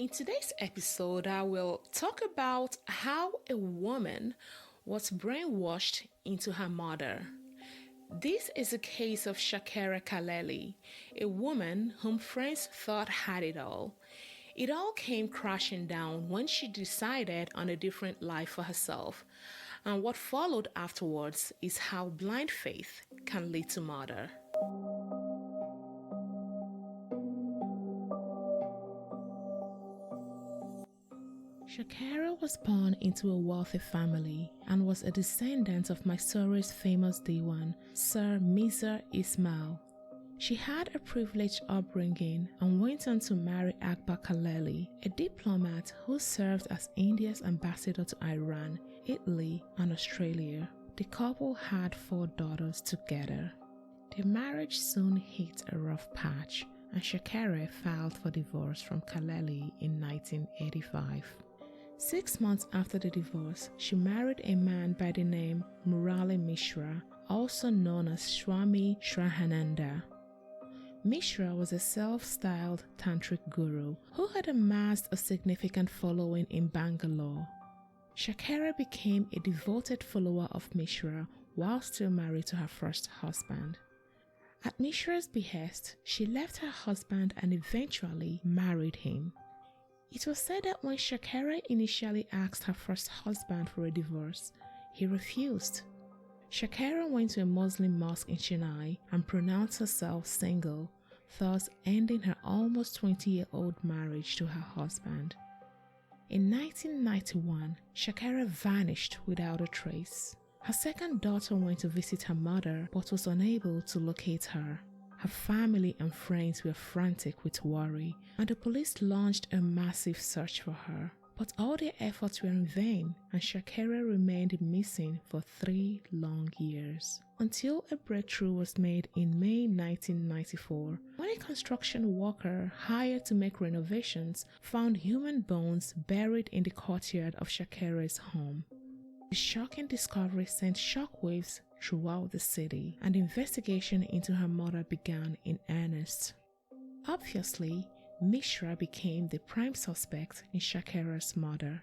In today's episode, I will talk about how a woman was brainwashed into her murder. This is a case of Shakereh Khaleeli, a woman whom friends thought had it all. It all came crashing down when she decided on a different life for herself. And what followed afterwards is how blind faith can lead to murder. Shakereh was born into a wealthy family and was a descendant of Mysore's famous Diwan, Sir Mirza Ismail. She had a privileged upbringing and went on to marry Akbar Khaleeli, a diplomat who served as India's ambassador to Iran, Italy, and Australia. The couple had 4 daughters together. Their marriage soon hit a rough patch, and Shakereh filed for divorce from Khaleeli in 1985. 6 months after the divorce, she married a man by the name Murali Mishra, also known as Swami Shrahananda. Mishra was a self-styled tantric guru who had amassed a significant following in Bangalore. Shakereh became a devoted follower of Mishra while still married to her first husband. At Mishra's behest, she left her husband and eventually married him. It was said that when Shakereh initially asked her first husband for a divorce, he refused. Shakereh went to a Muslim mosque in Chennai and pronounced herself single, thus ending her almost 20-year-old marriage to her husband. In 1991, Shakereh vanished without a trace. Her second daughter went to visit her mother but was unable to locate her. Her family and friends were frantic with worry, and the police launched a massive search for her. But all their efforts were in vain, and Shakereh remained missing for 3 long years. Until a breakthrough was made in May 1994, when a construction worker hired to make renovations found human bones buried in the courtyard of Shakereh's home. The shocking discovery sent shockwaves throughout the city, and investigation into her murder began in earnest. Obviously, Mishra became the prime suspect in Shakereh's murder.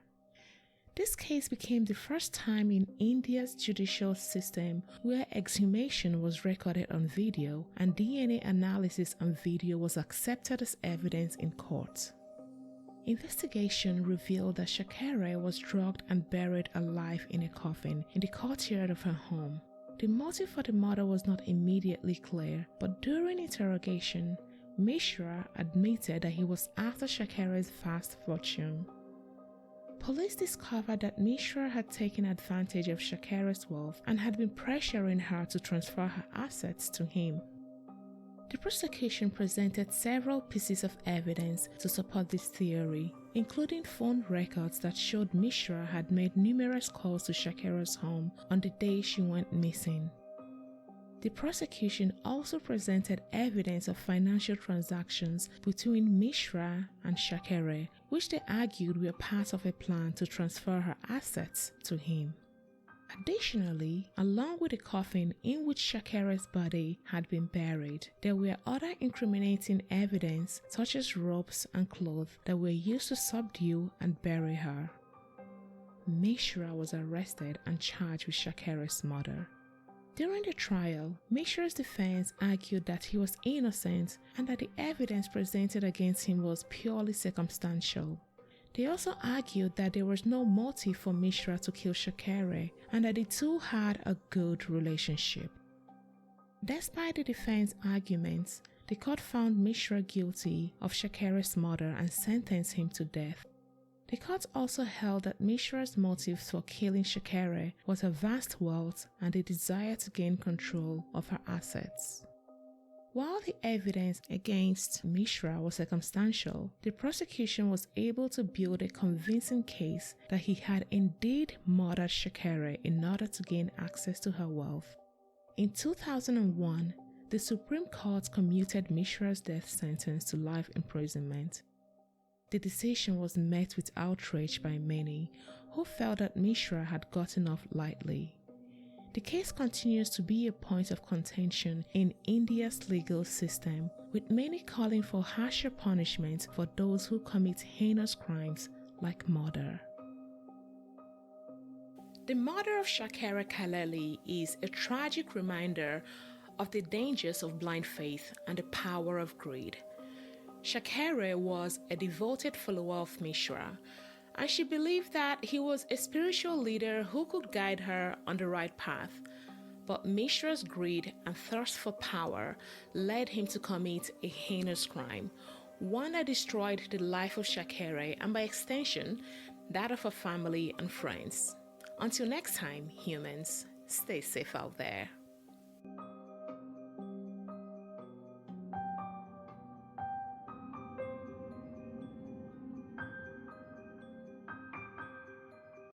This case became the first time in India's judicial system where exhumation was recorded on video and DNA analysis on video was accepted as evidence in court. Investigation revealed that Shakereh was drugged and buried alive in a coffin in the courtyard of her home. The motive for the murder was not immediately clear, but during interrogation, Mishra admitted that he was after Shakereh's vast fortune. Police discovered that Mishra had taken advantage of Shakereh's wealth and had been pressuring her to transfer her assets to him. The prosecution presented several pieces of evidence to support this theory, including phone records that showed Mishra had made numerous calls to Shakereh's home on the day she went missing. The prosecution also presented evidence of financial transactions between Mishra and Shakereh, which they argued were part of a plan to transfer her assets to him. Additionally, along with the coffin in which Shakereh's body had been buried, there were other incriminating evidence such as ropes and clothes that were used to subdue and bury her. Mishra was arrested and charged with Shakereh's murder. During the trial, Mishra's defense argued that he was innocent and that the evidence presented against him was purely circumstantial. They also argued that there was no motive for Mishra to kill Shakereh and that the two had a good relationship. Despite the defense arguments, the court found Mishra guilty of Shakereh's murder and sentenced him to death. The court also held that Mishra's motives for killing Shakereh was her vast wealth and the desire to gain control of her assets. While the evidence against Mishra was circumstantial, the prosecution was able to build a convincing case that he had indeed murdered Shakereh in order to gain access to her wealth. In 2001, the Supreme Court commuted Mishra's death sentence to life imprisonment. The decision was met with outrage by many who felt that Mishra had gotten off lightly. The case continues to be a point of contention in India's legal system, with many calling for harsher punishments for those who commit heinous crimes like murder. The murder of Shakereh Khaleeli is a tragic reminder of the dangers of blind faith and the power of greed. Shakereh was a devoted follower of Mishra, and she believed that he was a spiritual leader who could guide her on the right path. But Mishra's greed and thirst for power led him to commit a heinous crime, one that destroyed the life of Shakereh and by extension, that of her family and friends. Until next time, humans, stay safe out there.